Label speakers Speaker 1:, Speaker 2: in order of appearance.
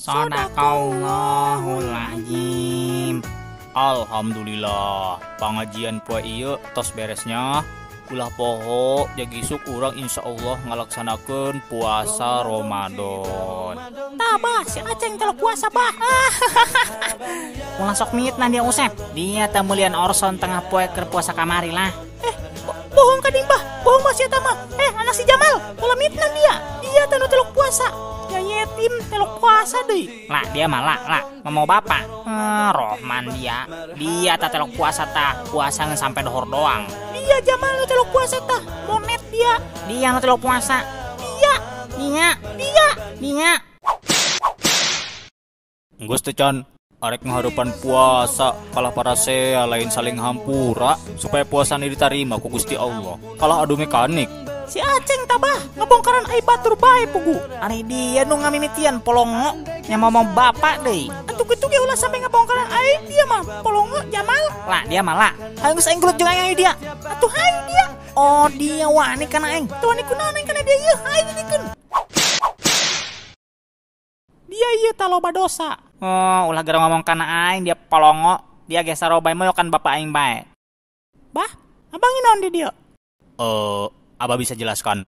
Speaker 1: Shadaqallahul azim. Alhamdulillah, pengajian poe ieu tos beresnya. Ulah poho jagisuk urang insyaallah ngalaksanakeun puasa Ramadan.
Speaker 2: Tabah si Aceng kalau puasa bah. Ulah sok mitna dia Usep. Dia teu mulian Orson tengah poe keur puasa kamari lah. Bohong kading bah, bohong masih eta mah. Anak si Jamal, ulah mitna dia. Dia teu teluk puasa. Ya yetim teluk puasa deui. Lah dia mah lah mau bapak. Rohman dia. Dia tak teluk puasa tah, puasa ngan sampai dohor doang. Dia Jamal nu teluk puasa tah, monet dia. Dia nu teluk puasa. Dia.
Speaker 1: Geus teu can, arek ngaharupan puasa kalah parasea lain saling hampura supaya puasana ditarima ku Gusti Allah. Kalah adu mekanik.
Speaker 2: Si Aceng tabah ngebongkaran aib batur bae pugu. Ari dia nu ngamimitian polongo nya mau bapak deui. Atuh kitu ge ulah sampe ngebongkaran aib dia mah polongo Jamal. Lah dia mah lah. Hayu geus aing gelut jeung aing dia. Atuh hayu dia. Oh dia wani kana aing. Tuh wani kunaon aing kana dia ieu hayu dikeun. Dia ieu tah loba dosa. Ulah gara ngomong kana aing dia polongo. Dia ge sarobay moyokan bapak aing bae. Bah, abang naon di dia?
Speaker 1: Abah bisa jelaskan.